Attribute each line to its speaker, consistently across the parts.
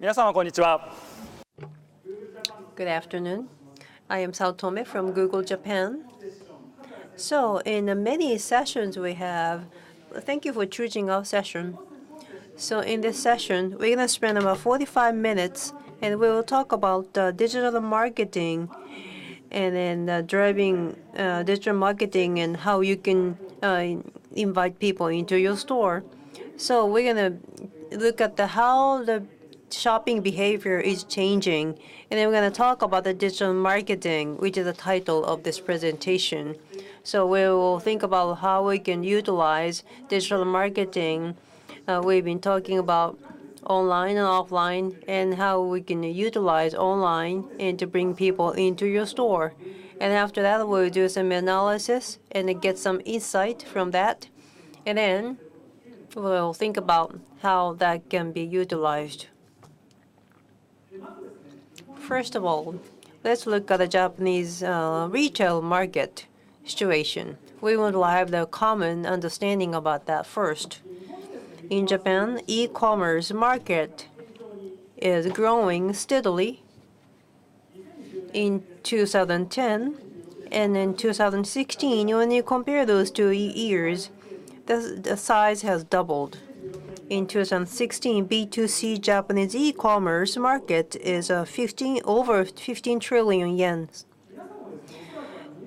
Speaker 1: 皆様こんにちは。
Speaker 2: Good afternoon. I am Saotome from Google Japan. So in the many sessions we have, thank you for choosing our session. So in this session, we're going to spend about 45 minutes and we will talk about digital marketing and then driving digital marketing and how you can invite people into your store. So we're going to look at how the shopping behavior is changing. And then we're going to talk about the digital marketing, which is the title of this presentation. So we will think about how we can utilize digital marketing. We've been talking about online and offline and how we can utilize online and to bring people into your store. And after that, we'll do some analysis and get some insight from that. And then we'll think about how that can be utilized. First of all, let's look at the Japanese retail market situation. We want to have the common understanding about that first. In Japan, e-commerce market is growing steadily in 2010 and in 2016. When you compare those 2 years, the size has doubled. In 2016, B2C Japanese e-commerce market is over 15 trillion yen.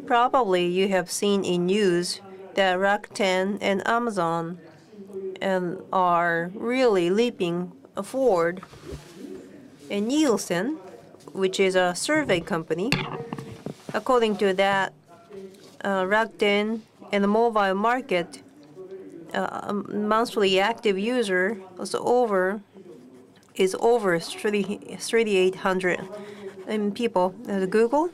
Speaker 2: Probably you have seen in news that Rakuten and Amazon are really leaping forward. And Nielsen, which is a survey company, according to that, Rakuten and the mobile market monthly active user is over 3,800 people. Google,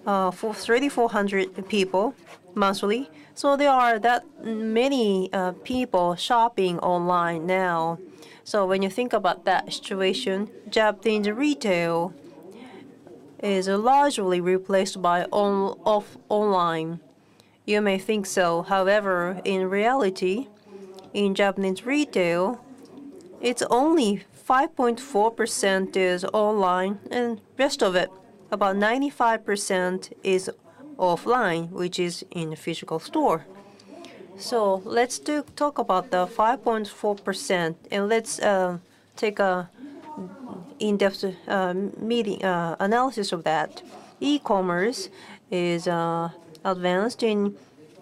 Speaker 2: for 3,400 people monthly. So there are that many people shopping online now. So when you think about that situation, Japanese retail is largely replaced by online. You may think so. However, in reality, in Japanese retail, it's only 5.4% is online, and rest of it, about 95% is offline, which is in a physical store. So let's talk about the 5.4%, and let's take a in-depth analysis of that. E-commerce is advanced in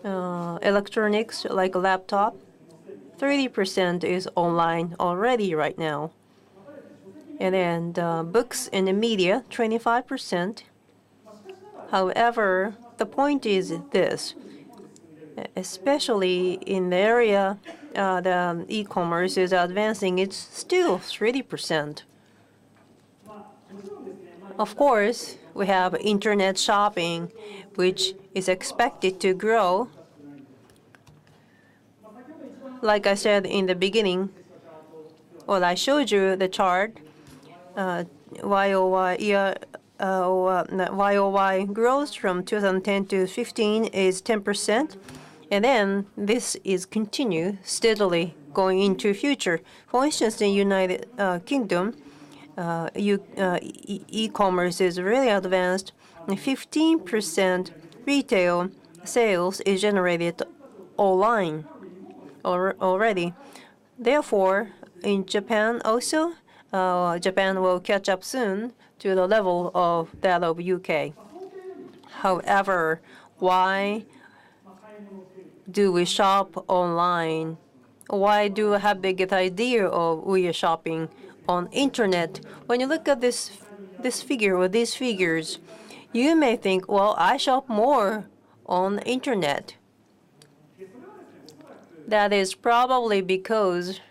Speaker 2: electronics like a laptop. 30% is online already right now. And then books and the media, 25%. However, the point is this, especially in the area the e-commerce is advancing, it's still 30%. Of course, we have internet shopping, which is expected to grow. Like I said in the beginning, well, I showed you the chart. YOY growth from 2010 to 15 is 10%, and then this is continue steadily going into future. For instance, in United Kingdom, e-commerce is really advanced. 15% retail sales is generated online already. Therefore, in Japan also, Japan will catch up soon to the level of that of UK. However, why do we shop online? Why do we have the idea of we are shopping on internet? When you look at this figure or these figures, you may think, well, I shop more on internet. That is probably because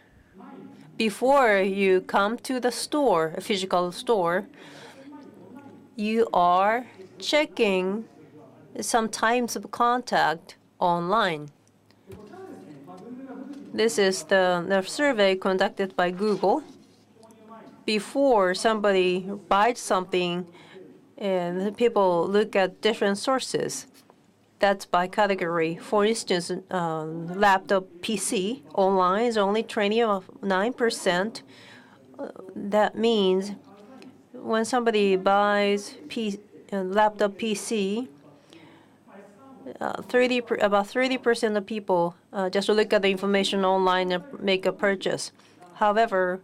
Speaker 2: before you come to the store, a physical store, you are checking some types of contact online. This is the survey conducted by Google. Before somebody buys something, and people look at different sources. That's by category. For instance, laptop PC online is only 29%, that means when somebody buys laptop PC, about 30% of people just look at the information online and make a purchase. However,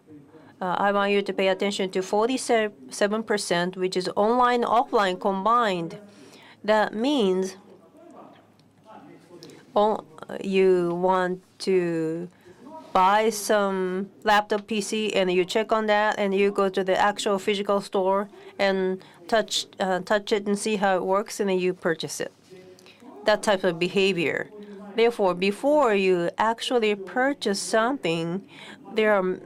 Speaker 2: I want you to pay attention to 47%, which is online, offline combined. That means you want to buy some laptop PC and you check on that and you go to the actual physical store and touch it and see how it works and then you purchase it. That type of behavior. Therefore, before you actually purchase something, there are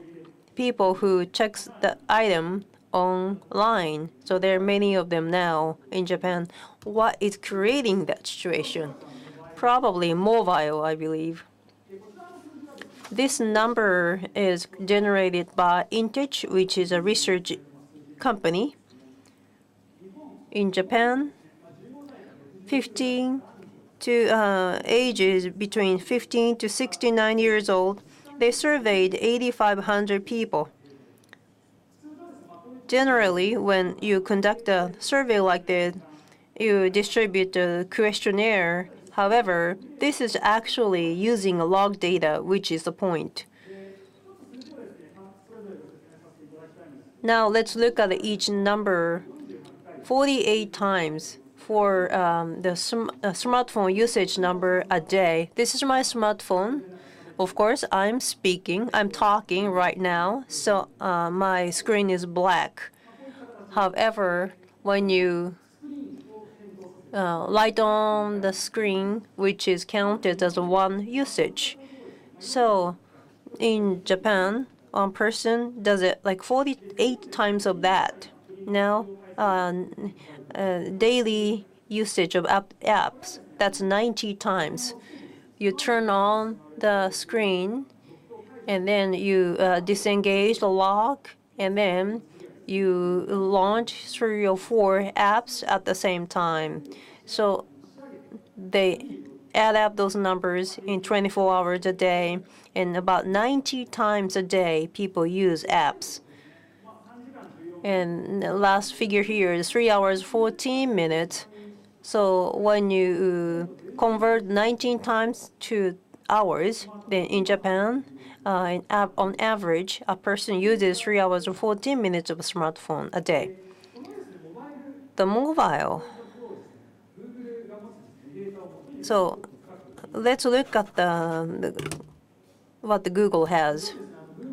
Speaker 2: people who checks the item online. So there are many of them now in Japan. What is creating that situation? Probably mobile, I believe. This number is generated by Intech, which is a research company in Japan. 15 to ages between 15 to 69 years old, they surveyed 8,500 people. Generally, when you conduct a survey like that, you distribute a questionnaire. However, this is actually using log data, which is the point. Now let's look at each number 48 times for the smartphone usage number a day. This is my smartphone. Of course, I'm talking right now, so my screen is black. However, when you light on the screen, which is counted as one usage. So in Japan, one person does it like 48 times of that. Now, daily usage of apps, that's 90 times. You turn on the screen, and then you disengage the lock, and then you launch 3 or 4 apps at the same time. So they add up those numbers in 24 hours a day, and about 90 times a day people use apps. And the last figure here is 3 hours 14 minutes. So when you convert 19 times to hours, then in Japan, on average, a person uses 3 hours or 14 minutes of a smartphone a day. The mobile. So let's look at what the Google has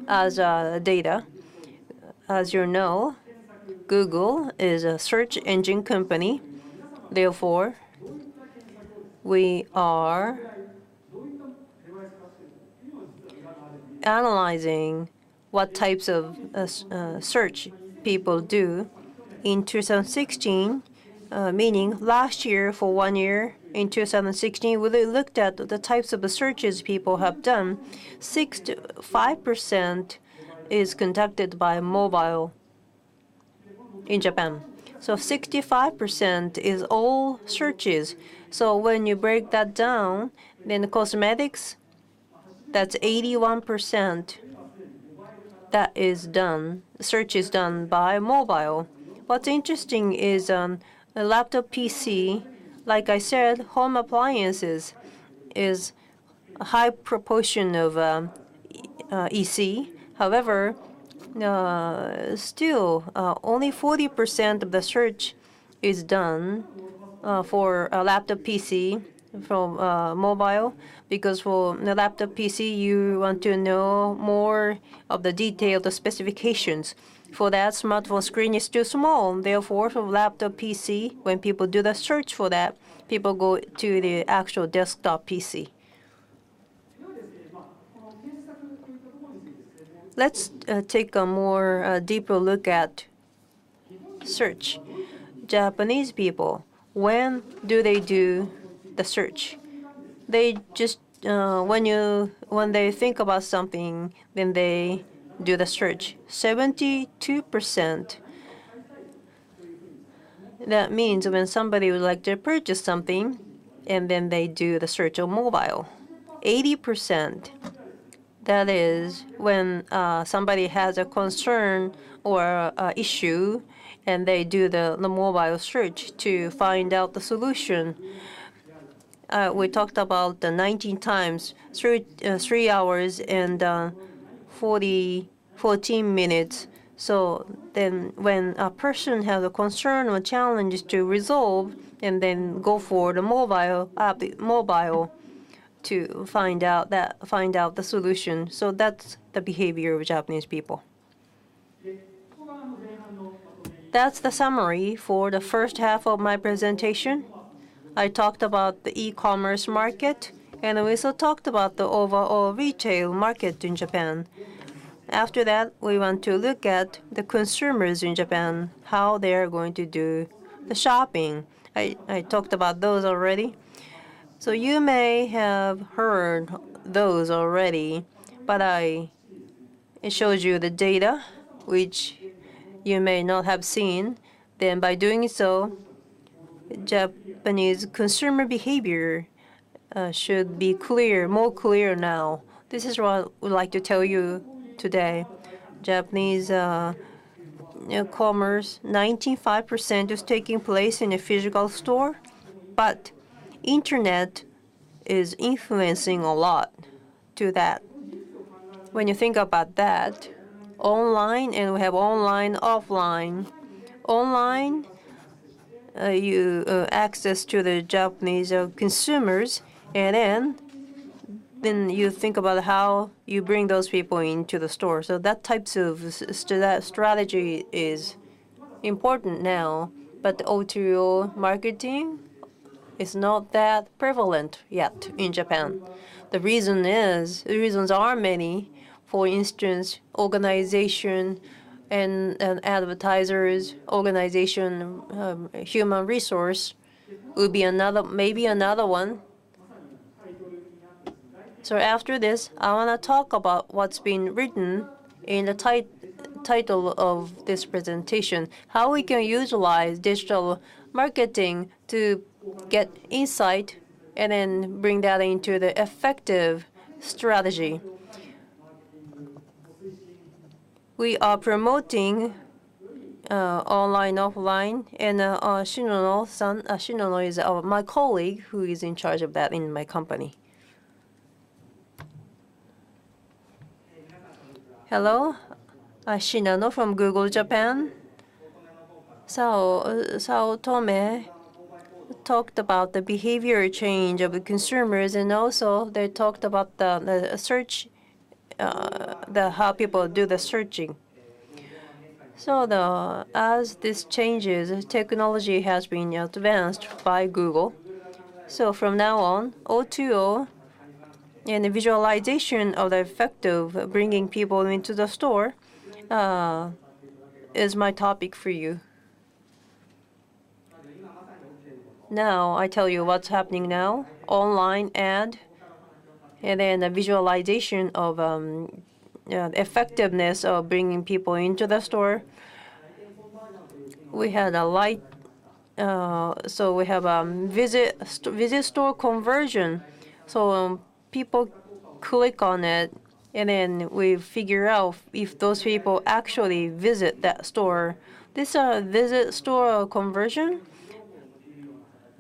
Speaker 2: as data. As you know, Google is a search engine company. Therefore, we are analyzing what types of search people do. In 2016, meaning last year for 1 year, in 2016, we looked at the types of searches people have done. 5% is conducted by mobile in Japan. So 65% is all searches. So when you break that down, then the cosmetics, that's 81% that is done. Search is done by mobile. What's interesting is a laptop PC, like I said, home appliances is a high proportion of EC. However, still only 40% of the search is done for a laptop PC from mobile, because for the laptop PC you want to know more of the detailed specifications. For that, smartphone screen is too small. Therefore, for laptop PC, when people do the search for that, people go to the actual desktop PC. Let's take a more deeper look at search. Japanese people, when do they do the search? They just when they think about something, then they do the search. 72%. That means when somebody would like to purchase something, and then they do the search on mobile. 80%. That is when somebody has a concern or issue, and they do the mobile search to find out the solution. We talked about the 19 times, 3 hours and 14 minutes. So then when a person has a concern or challenge to resolve, and then go for the mobile to find out the solution. So that's the behavior of Japanese people. That's the summary for the first half of my presentation. I talked about the e-commerce market, and we also talked about the overall retail market in Japan. After that, we want to look at the consumers in Japan, how they are going to do the shopping. I talked about those already. So you may have heard those already, but it shows you the data, which you may not have seen. Then by doing so, Japanese consumer behavior should be more clear now. This is what I would like to tell you today. Japanese commerce, 95% is taking place in a physical store, but internet is influencing a lot to that. When you think about that, online, and we have online, offline. Online, you access to the Japanese consumers, and then you think about how you bring those people into the store. So that types of strategy is important now, but the O2O marketing is not that prevalent yet in Japan. The reasons are many. For instance, organization and advertisers, organization, human resource would be maybe another one. So after this, I want to talk about what's been written in the title of this presentation, how we can utilize digital marketing to get insight and then bring that into the effective strategy. We are promoting online, offline, and Shinono is my colleague who is in charge of that in my company. Hello, Shinano from Google Japan. Sao Tome talked about the behavior change of the consumers, and also they talked about the search, how people do the searching. So as this changes, technology has been advanced by Google. So from now on, O2O and the visualization of the effect of bringing people into the store is my topic for you. Now I tell you what's happening now. Online ad, and then the visualization of effectiveness of bringing people into the store. We had a light, so we have visit store conversion. So people click on it, and then we figure out if those people actually visit that store. This visit store conversion.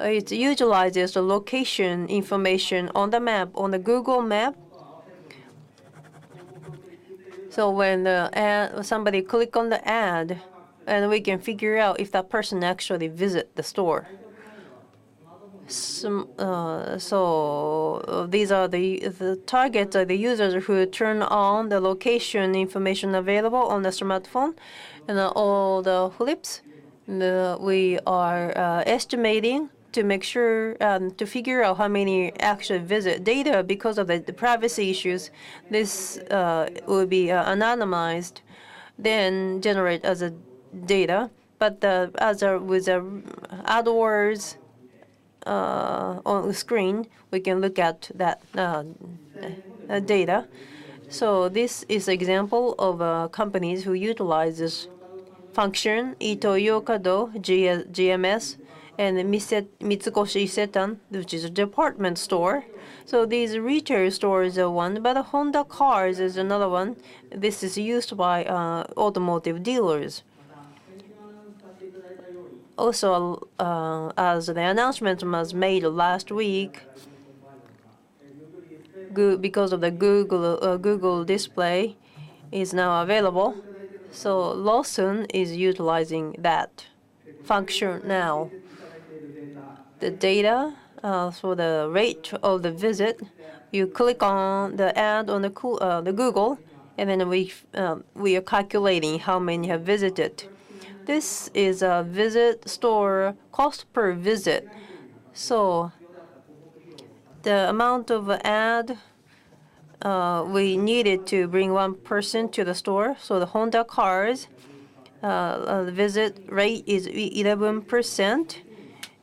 Speaker 2: It utilizes the location information on the map, on the Google map. So when somebody click on the ad, and we can figure out if that person actually visit the store. So these are the targets are the users who turn on the location information available on the smartphone, and all the flips. We are estimating to make sure to figure out how many actually visit data because of the privacy issues. This will be anonymized, then generate as a data. But with AdWords on the screen, we can look at that data. So this is an example of companies who utilize this function, Ito Yokado, GMS, and Mitsukoshi Isetan, which is a department store. So these retail stores are one, but Honda Cars is another one. This is used by automotive dealers. Also, as the announcement was made last week, because of the Google display is now available, so Lawson is utilizing that function now. The data for the rate of the visit, you click on the ad on the Google, and then we are calculating how many have visited. This is a visit store cost per visit. So the amount of ad we needed to bring one person to the store. So the Honda Cars the visit rate is 11%.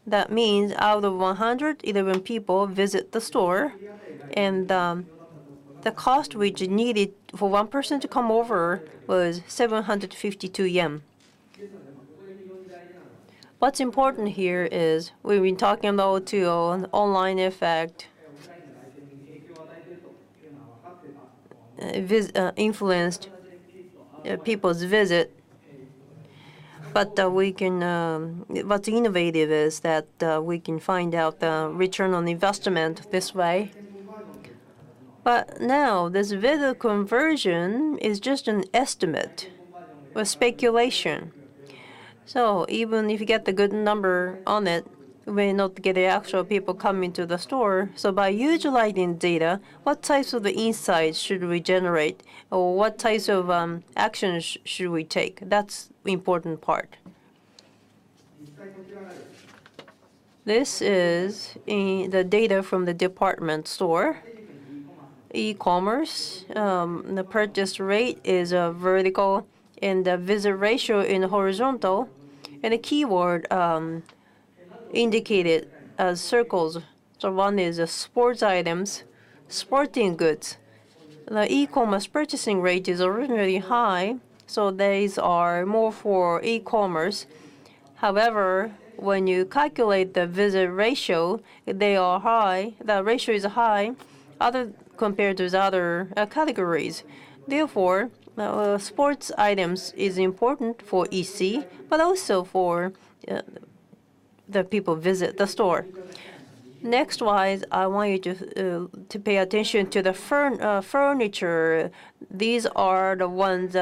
Speaker 2: That means out of 111 people visit the store, and the cost which needed for one person to come over was 752 yen. What's important here is we've been talking about an online effect influenced people's visit. But we can. What's innovative is that we can find out the return on investment this way. But now this visit conversion is just an estimate, or speculation. So even if you get the good number on it, we may not get the actual people coming to the store. So by utilizing data, what types of the insights should we generate, or what types of actions should we take? That's the important part. This is the data from the department store. E-commerce, the purchase rate is vertical, and the visit ratio in horizontal, and the keyword indicated as circles. So one is sports items, sporting goods. The e-commerce purchasing rate is originally high, so these are more for e-commerce. However, when you calculate the visit ratio, they are high. The ratio is high, compared to other categories. Therefore, sports items is important for EC, but also for the people visit the store. Next wise, I want you to pay attention to the furniture. These are the ones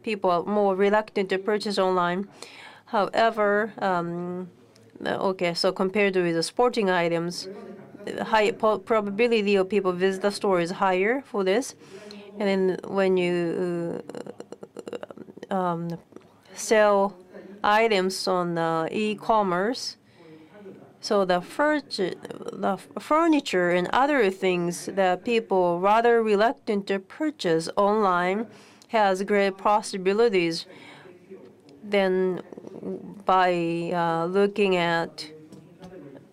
Speaker 2: people are more reluctant to purchase online. However, so compared to the sporting items, high probability of people visit the store is higher for this. And then when you sell items on e-commerce, so the furniture and other things that people rather reluctant to purchase online has great possibilities. Then by looking at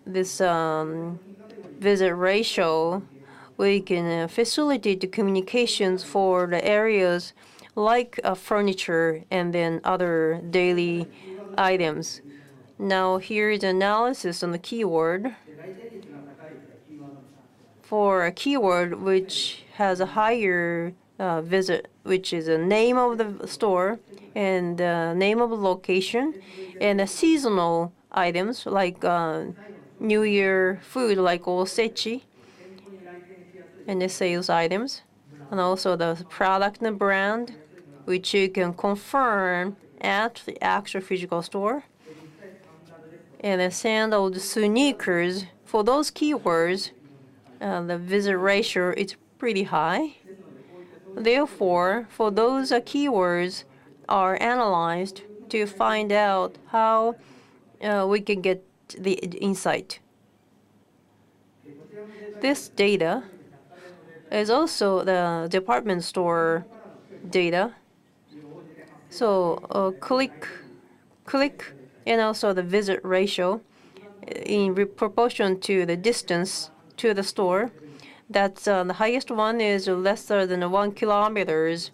Speaker 2: this visit ratio, we can facilitate the communications for the areas like furniture and then other daily items. Now here is analysis on the keyword. For a keyword which has a higher visit, which is the name of the store and the name of the location, and the seasonal items like New Year food like osechi, and the sales items, and also the product and the brand, which you can confirm at the actual physical store. And the sandals, sneakers, for those keywords, the visit ratio is pretty high. Therefore, for those keywords are analyzed to find out how we can get the insight. This data is also the department store data. So click, and also the visit ratio in proportion to the distance to the store. That's the highest one is lesser than 1 kilometers,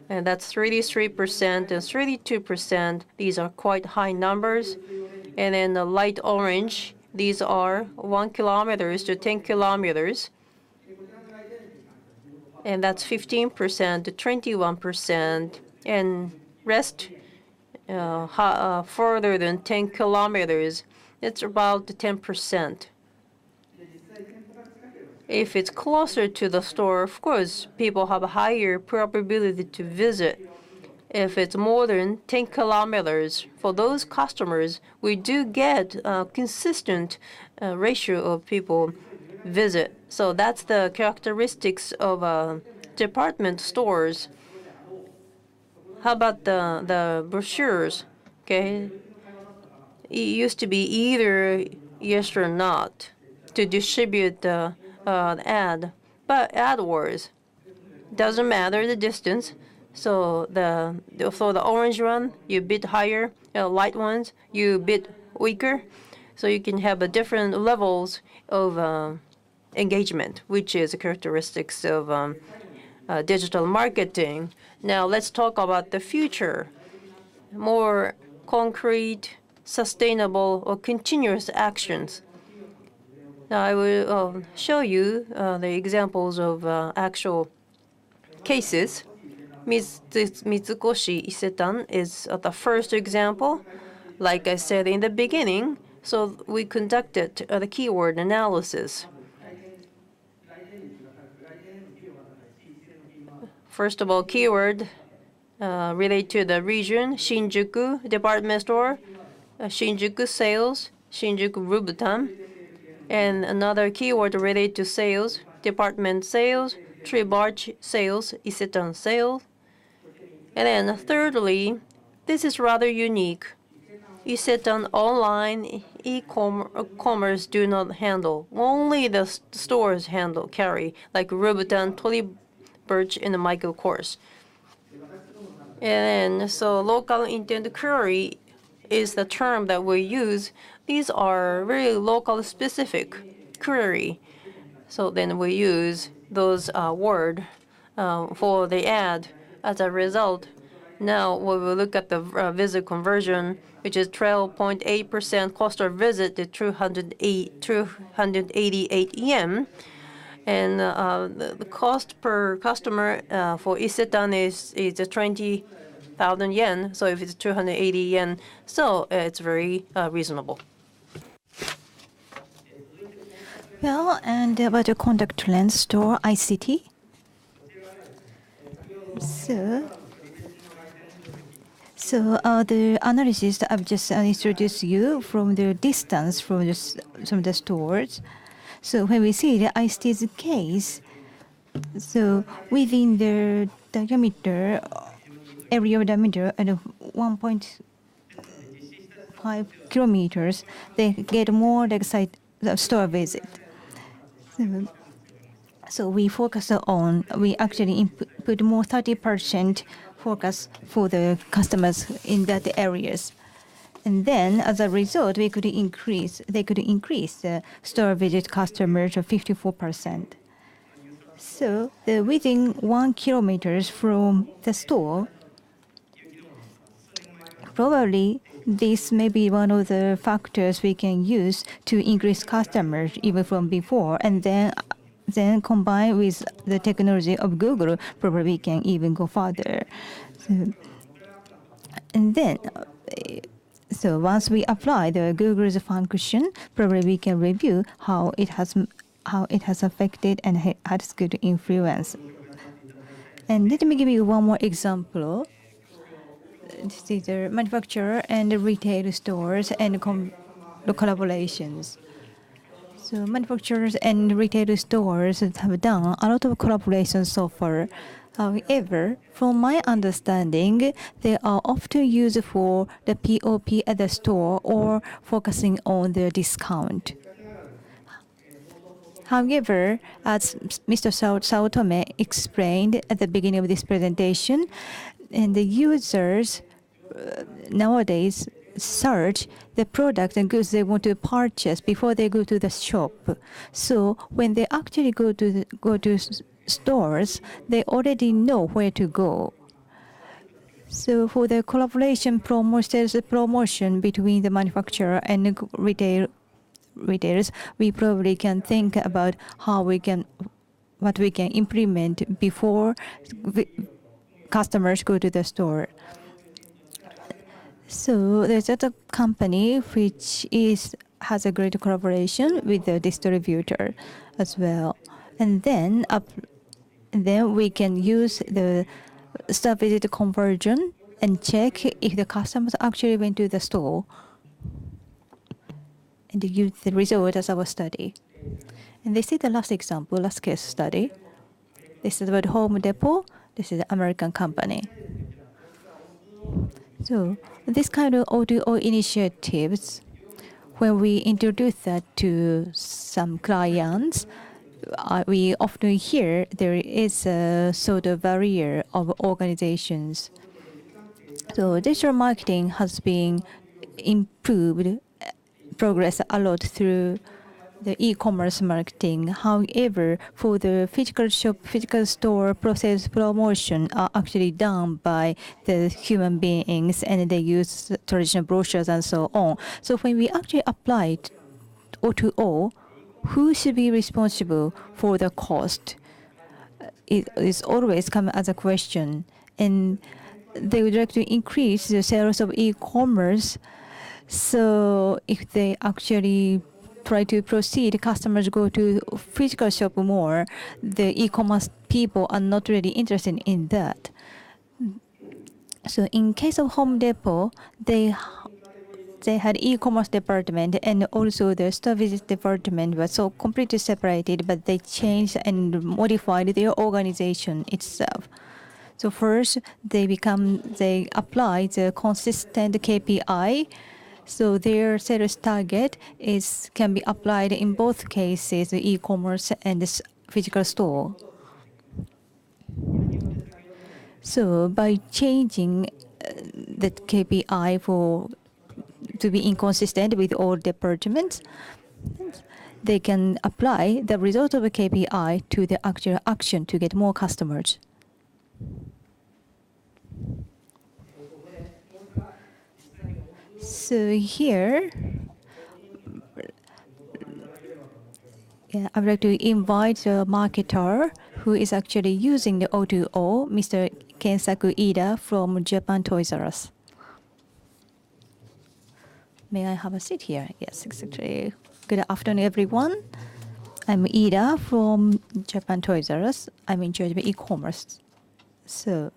Speaker 2: and that's 33% and 32%. These are quite high numbers. And then the light orange, these are 1 kilometers to 10 kilometers. And that's 15% to 21%. And rest further than 10 kilometers, it's about 10%. If it's closer to the store, of course, people have a higher probability to visit. If it's more than 10 kilometers, for those customers, we do get a consistent ratio of people visit. So that's the characteristics of department stores. How about the brochures? Okay, it used to be either yes or not to distribute the ad, but AdWords doesn't matter the distance. So for the orange one, you bid higher. Light ones, you bid weaker. So you can have different levels of engagement, which is a characteristics of digital marketing. Now let's talk about the future. More concrete, sustainable, or continuous actions. Now I will show you the examples of actual cases. Mitsukoshi Isetan is the first example. Like I said in the beginning, so we conducted the keyword analysis. First of all, keyword relate to the region, Shinjuku department store, Shinjuku sales, Shinjuku Rubutan. And another keyword related to sales, department sales, Tribarch sales, Isetan sales. And then thirdly, this is rather unique. Isetan online e-commerce do not handle. Only the stores carry, like Rubutan, Birch, and Michael Kors. And so local intent query is the term that we use. These are very local specific query. So then we use those words for the ad. As a result, now we will look at the visit conversion, which is 12.8% cost per visit to 288 yen. And the cost per customer for Isetan is 20,000 yen. So if it's 280 yen, so it's very reasonable.
Speaker 1: Well, and about the contact lens store, ICT. So the analysis that I've just introduced you from the distance from the stores. So when we see the ICT's case, so within the diameter, area of diameter at 1.5 kilometers, they get more like store visit. So we actually put more 30% focus for the customers in that areas. And then as a result, they could increase the store visit customers to 54%. So within 1 kilometer from the store, probably this may be one of the factors we can use to increase customers even from before, and then combined with the technology of Google, probably we can even go further. So once we apply the Google's function, probably we can review how it has affected and has good influence. And let me give you one more example. This is the manufacturer and the retail stores and the collaborations. So manufacturers and retail stores have done a lot of collaborations so far. However, from my understanding, they are often used for the POP at the store or focusing on the discount. However, as Mr. Saotome explained at the beginning of this presentation, and the users nowadays search the products and goods they want to purchase before they go to the shop. So when they actually go to stores, they already know where to go. So for the collaboration sales promotion between the manufacturer and the retailers, we probably can think about what we can implement before customers go to the store. So there's a company which has a great collaboration with the distributor as well, and then we can use the store visit conversion and check if the customers actually went to the store and use the result as our study. And this is the last example, last case study. This is about Home Depot. This is an American company. So this kind of O2O initiatives, when we introduce that to some clients, we often hear there is a sort of barrier of organizations. So digital marketing has been improved, progress a lot through the e-commerce marketing. However, for the physical store process promotion are actually done by the human beings, and they use traditional brochures and so on. So when we actually apply O2O, who should be responsible for the cost? It is always come as a question, and they would like to increase the sales of e-commerce. So if they actually try to proceed, customers go to physical shop more. The e-commerce people are not really interested in that. So in case of Home Depot, they had e-commerce department, and also the store visit department was so completely separated, but they changed and modified their organization itself. So first, they apply the consistent KPI. So their sales target can be applied in both cases, the e-commerce and the physical store. So by changing the KPI to be inconsistent with all departments, they can apply the result of a KPI to the actual action to get more customers. So here, I would like to invite the marketer who is actually using the O2O, Mr. Kensaku Ida from Japan Toys R Us. May I have a seat here? Yes, exactly. Good afternoon, everyone. I'm Ida from Japan Toys R Us. I'm in charge of e-commerce. So,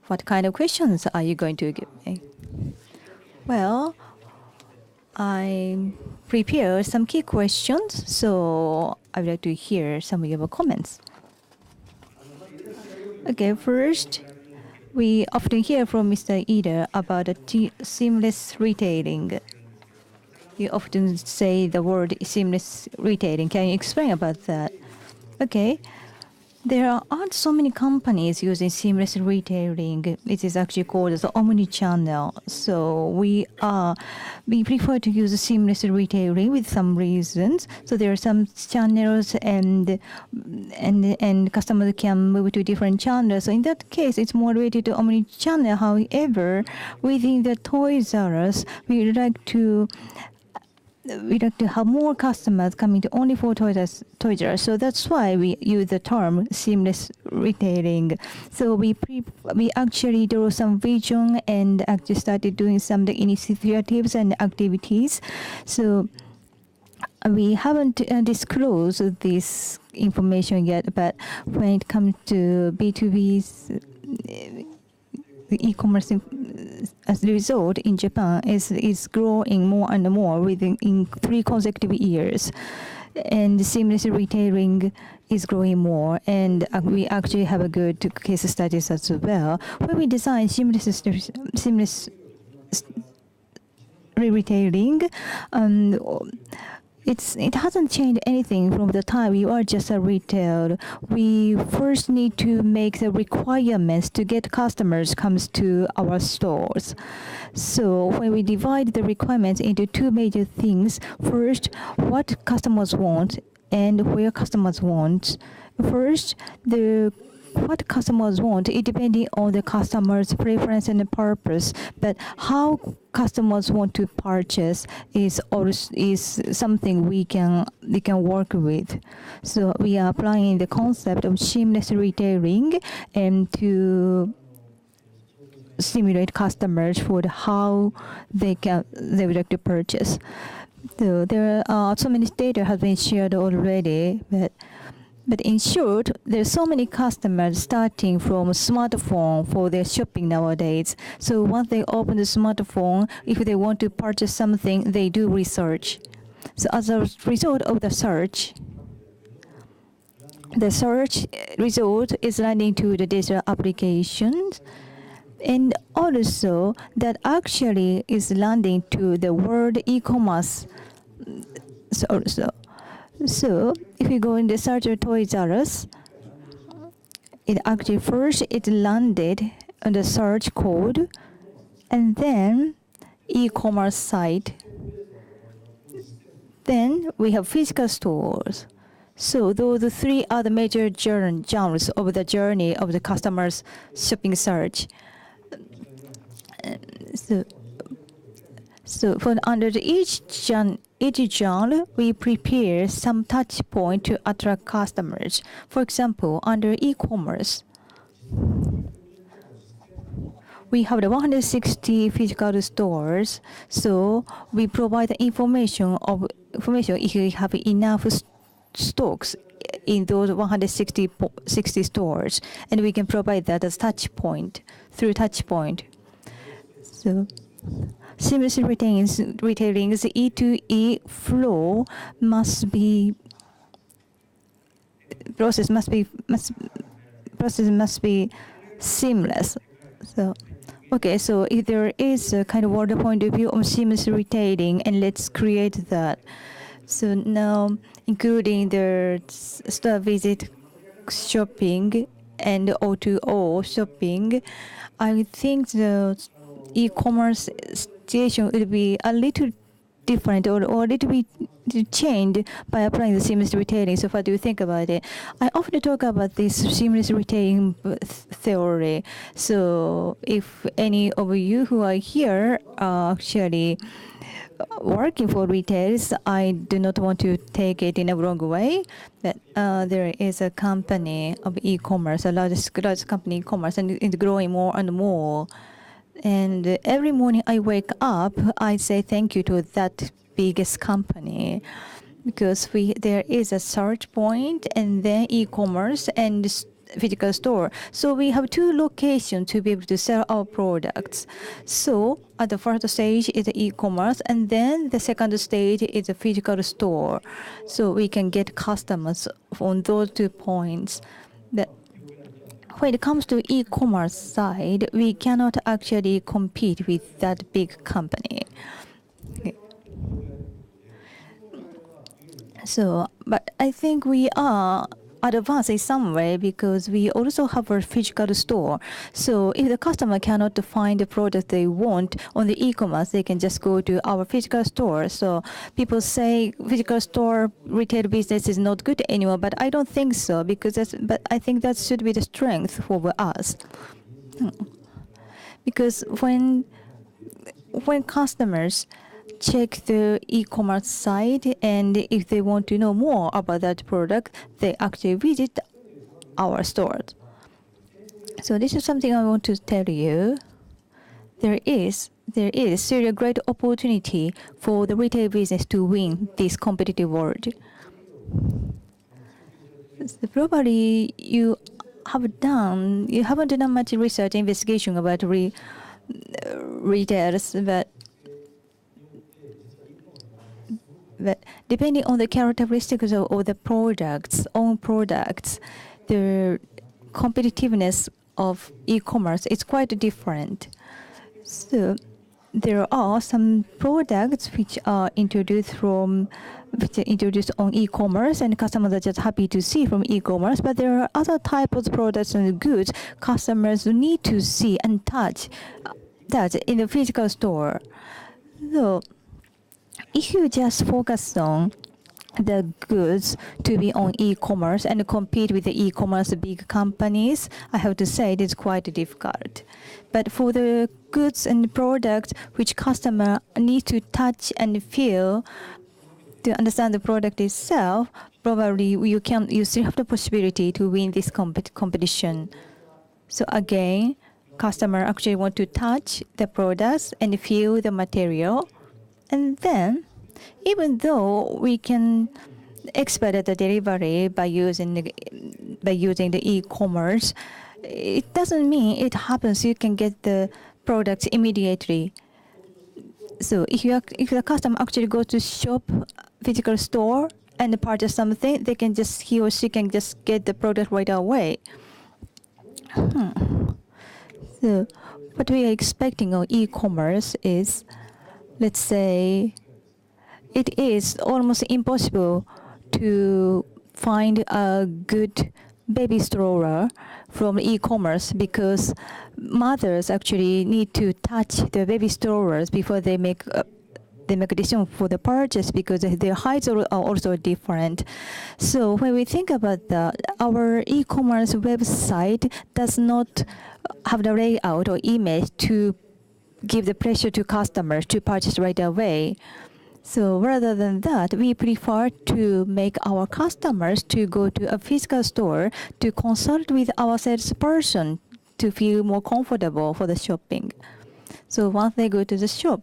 Speaker 1: what kind of questions are you going to give me? Well, I prepared some key questions, so I would like to hear some of your comments. Okay, first, we often hear from Mr. Ida about seamless retailing. You often say the word seamless retailing. Can you explain about that? Okay. There aren't so many companies using seamless retailing. It is actually called as omni-channel. So we prefer to use seamless retailing with some reasons. So there are some channels and customers can move to different channels. So in that case, it's more related to omni-channel. However, within the Toys R Us, we'd like to have more customers coming to only for Toys R Us. So that's why we use the term seamless retailing. So we actually drew some vision and actually started doing some of the initiatives and activities. So we haven't disclosed this information yet, but when it comes to B2B's the e-commerce as a result in Japan is growing more and more in 3 consecutive years, and seamless retailing is growing more, and we actually have a good case studies as well. When we design seamless retailing, it hasn't changed anything from the time we are just a retail. We first need to make the requirements to get customers comes to our stores. So when we divide the requirements into 2 major things, first, what customers want and where customers want. First, the what customers want, it depending on the customer's preference and purpose. But how customers want to purchase is something we can work with. So we are applying the concept of seamless retailing and to stimulate customers for how they would like to purchase. So there are so many data have been shared already, but in short, there's so many customers starting from a smartphone for their shopping nowadays. So once they open the smartphone, if they want to purchase something, they do research. So as a result of the search result is landing to the digital applications. And also that actually is landing to the word e-commerce. So if you go in the search of Toys R Us, it actually first it landed on the search code, and then e-commerce site. Then we have physical stores. So those three are the major genres of the journey of the customer's shopping search. So for under each genre, we prepare some touch point to attract customers. For example, under e-commerce, we have the 160 physical stores. So we provide the information if you have enough stocks in those 160 stores, and we can provide that as touch point through touch point. So seamless retailing's E2E flow must be seamless. So okay, so if there is a kind of order point of view of seamless retailing, and let's create that. So now, including the store visit shopping and O2O shopping, I think the e-commerce situation will be a little different or a little bit changed by applying the seamless retailing. So what do you think about it? I often talk about this seamless retailing theory. So if any of you who are here are actually working for retailers, I do not want to take it in a wrong way, but there is a company of e-commerce, a large company e-commerce, and it's growing more and more. And every morning I wake up, I say thank you to that biggest company, because there is a search point and then e-commerce and physical store. So we have two locations to be able to sell our products. So at the first stage is the e-commerce, and then the second stage is a physical store. So we can get customers on those 2 points. But when it comes to e-commerce side, we cannot actually compete with that big company. Okay. So, but I think we are advanced in some way because we also have a physical store. So if the customer cannot find the product they want on the e-commerce, they can just go to our physical store. So people say physical store retail business is not good anymore, but I don't think so, because but I think that should be the strength for us. Because when customers check the e-commerce site, and if they want to know more about that product, they actually visit our stores. So this is something I want to tell you. There is still a great opportunity for the retail business to win this competitive world. So probably you haven't done much research investigation about retailers, but depending on the characteristics of the own products, the competitiveness of e-commerce is quite different. So there are some products which are introduced on e-commerce, and customers are just happy to see from e-commerce. But there are other types of products and goods customers need to see and touch that in the physical store. So if you just focus on the goods to be on e-commerce and compete with the e-commerce big companies, I have to say it is quite difficult. But for the goods and products which customer need to touch and feel to understand the product itself, probably you still have the possibility to win this competition. So again, customer actually want to touch the products and feel the material, and then even though we can expedite the delivery by using the e-commerce, it doesn't mean it happens. You can get the products immediately. So if the customer actually goes to shop, physical store, and purchase something, he or she can just get the product right away. So what we are expecting on e-commerce is, let's say, it is almost impossible to find a good baby stroller from e-commerce because mothers actually need to touch the baby strollers before they make a decision for the purchase because their heights are also different. So when we think about that, our e-commerce website does not have the layout or image to give the pressure to customers to purchase right away. So rather than that, we prefer to make our customers to go to a physical store to consult with our salesperson to feel more comfortable for the shopping. So once they go to the shop,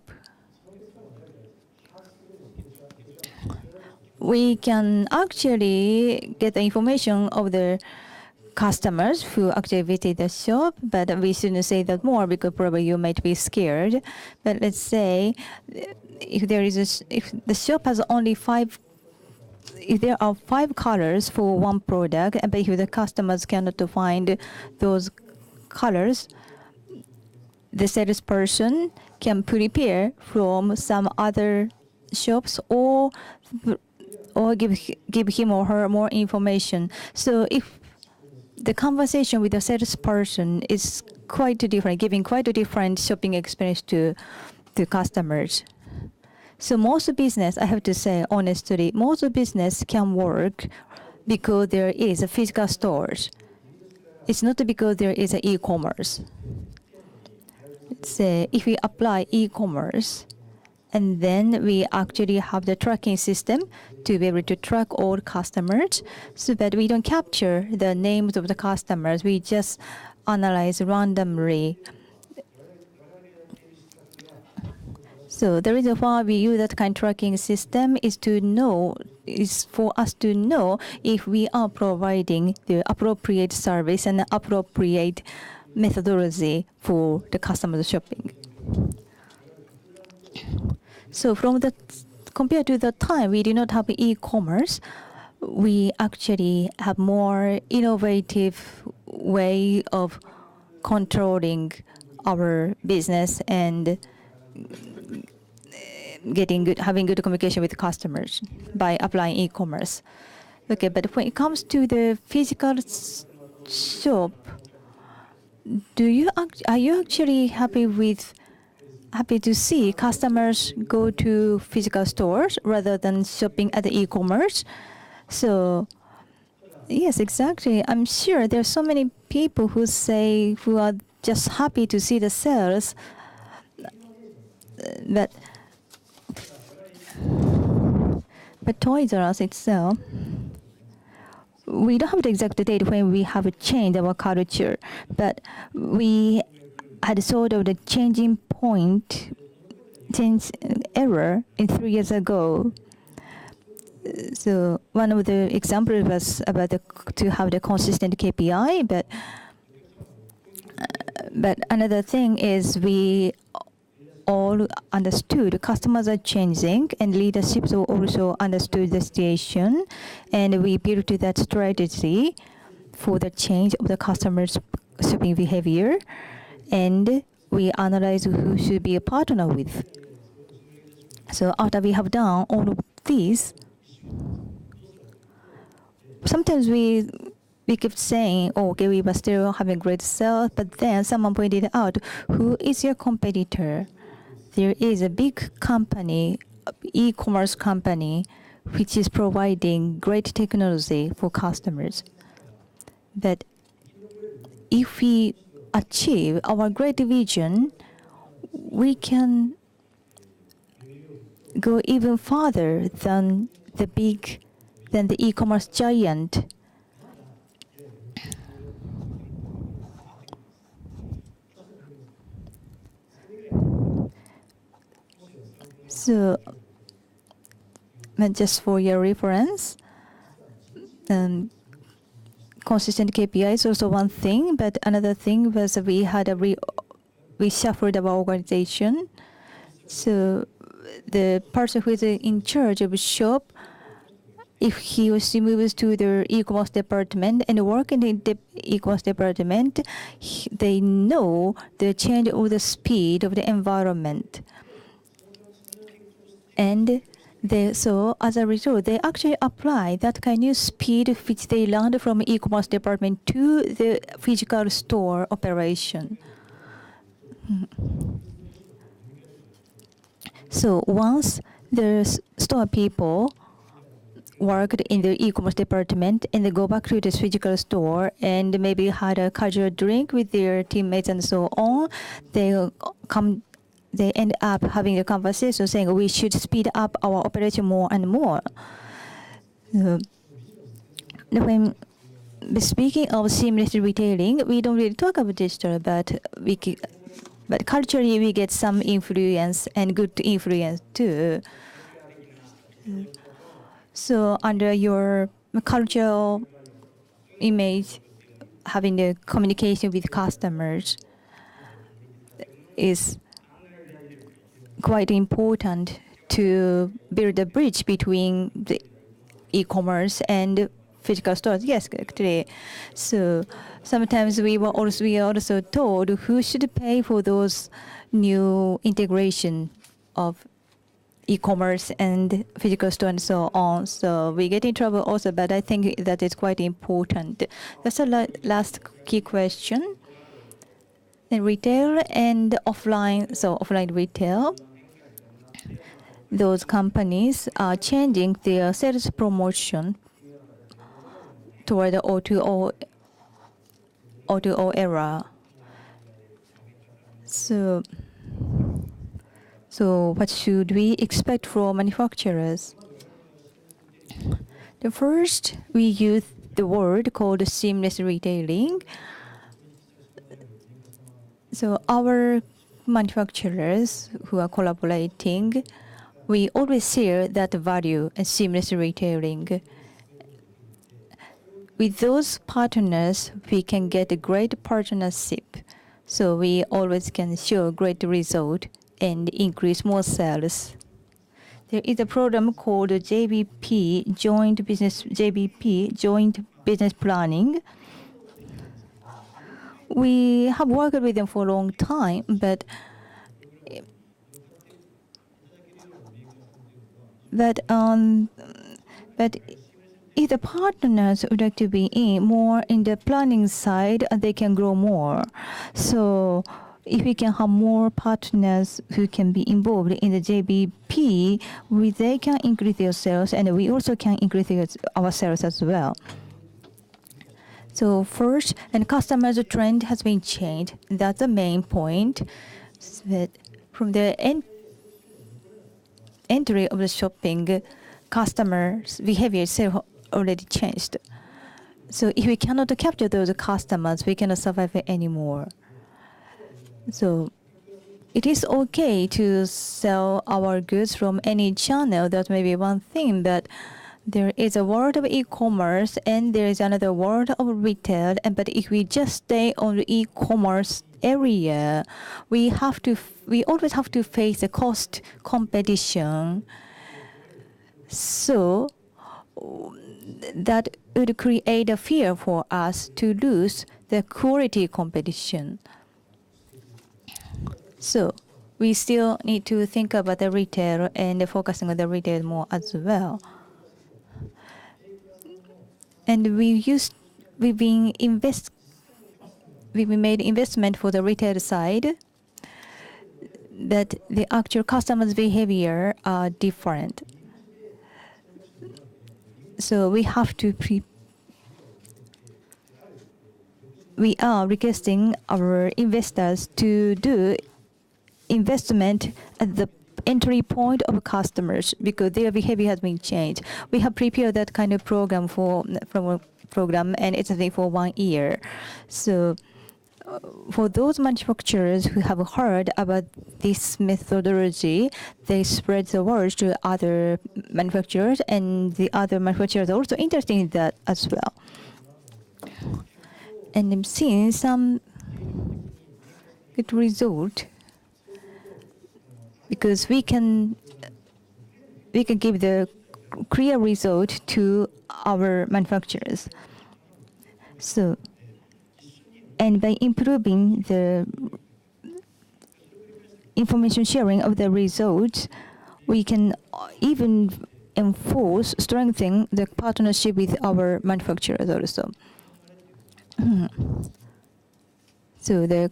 Speaker 1: we can actually get the information of the customers who actually visit the shop, but we shouldn't say that more because probably you might be scared. But let's say if the shop has only if there are 5 colors for one product, but if the customers cannot find those colors, the salesperson can prepare from some other shops or give him or her more information. So if the conversation with the salesperson is quite different, giving quite a different shopping experience to customers. So most business, I have to say honestly, most business can work because there is a physical stores. It's not because there is an e-commerce. Let's say if we apply e-commerce, and then we actually have the tracking system to be able to track all customers so that we don't capture the names of the customers. We just analyze randomly. So the reason why we use that kind of tracking system is for us to know if we are providing the appropriate service and appropriate methodology for the customer shopping. So compared to the time we did not have e-commerce, we actually have more innovative way of controlling our business and having good communication with customers by applying e-commerce. Okay, but when it comes to the physical shop, are you actually happy to see customers go to physical stores rather than shopping at the e-commerce? So yes, exactly. I'm sure there are so many people who are just happy to see the sales, but Toys R Us itself, we don't have the exact date when we have changed our culture, but we had sort of the change error in 3 years ago. So one of the examples was about to have the consistent KPI, but another thing is we all understood customers are changing and leaderships also understood the situation, and we built that strategy for the change of the customers' shopping behavior, and we analyze who should be a partner with. So after we have done all of these, sometimes we kept saying, oh, okay, we were still having great sales, but then someone pointed out, who is your competitor? There is a big company, e-commerce company, which is providing great technology for customers. But if we achieve our great vision, we can go even farther than the e-commerce giant. So, just for your reference, consistent KPI is also one thing, but another thing was we shuffled our organization. So the person who is in charge of shop, if he or she moves to the e-commerce department and work in the e-commerce department, they know the change of the speed of the environment. And so as a result, they actually apply that kind of speed which they learned from e-commerce department to the physical store operation. So once the store people worked in the e-commerce department and they go back to the physical store and maybe had a casual drink with their teammates and so on, they end up having a conversation saying we should speed up our operation more and more. When speaking of seamless retailing, we don't really talk about digital, but culturally we get some influence and good influence too. So under your cultural image, having the communication with customers is quite important to build a bridge between the e-commerce and physical stores. Yes, actually. So sometimes we are also told who should pay for those new integration of e-commerce and physical store and so on. So we get in trouble also, but I think that is quite important. That's the last key question. In retail and offline, so offline retail, those companies are changing their sales promotion toward the O2O era. So what should we expect from manufacturers? The first, we use the word called seamless retailing. So our manufacturers who are collaborating, we always share that value and seamless retailing. With those partners, we can get a great partnership. So we always can show great result and increase more sales. There is a program called JBP, Joint Business Planning. We have worked with them for a long time, but if the partners would like to be more in the planning side, they can grow more. So if we can have more partners who can be involved in the JBP, they can increase their sales, and we also can increase our sales as well. So first, and customers' trend has been changed. That's the main point. That from the entry of the shopping, customers' behavior itself already changed. So if we cannot capture those customers, we cannot survive anymore. So it is okay to sell our goods from any channel. That may be one thing, but there is a world of e-commerce and there is another world of retail. But if we just stay on the e-commerce area, we always have to face the cost competition. So that would create a fear for us to lose the quality competition. So we still need to think about the retail and focusing on the retail more as well. And we've made investment for the retail side, but the actual customers' behavior are different. So we have to we are requesting our investors to do investment at the entry point of customers because their behavior has been changed. We have prepared that kind of program and it's been for 1 year. So for those manufacturers who have heard about this methodology, they spread the word to other manufacturers, and the other manufacturers are also interested in that as well. And I'm seeing some good result because we can give the clear result to our manufacturers. So, and by improving the information sharing of the results, we can even strengthen the partnership with our manufacturers also. So the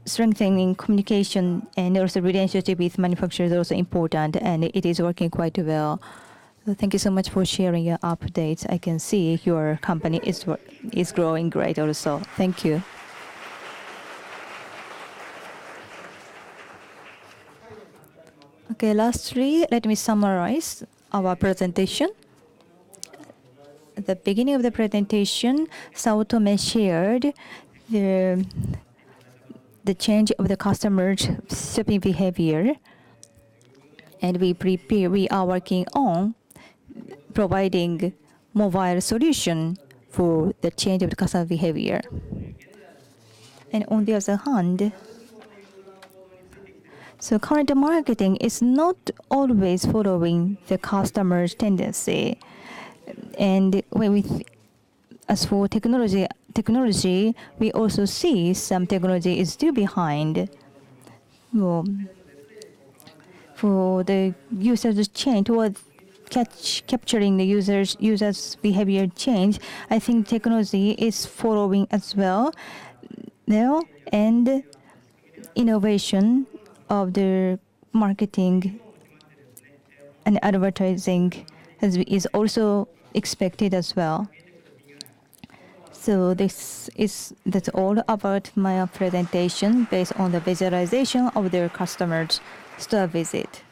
Speaker 1: strengthening communication and also relationship with manufacturers is also important, and it is working quite well. So thank you so much for sharing your updates. I can see your company is growing great also. Thank you. Okay, lastly, let me summarize our presentation. At the beginning of the presentation, Saotome shared the change of the customer's shopping behavior, and we are working on providing mobile solution for the change of the customer behavior. And on the other hand, so current marketing is not always following the customer's tendency. And as for technology, we also see some technology is still behind. Well, for the users change toward capturing the users' behavior change, I think technology is following as well now, and innovation of the marketing and advertising is also expected as well. So that's all about my presentation based on the visualization of their customers' store visit.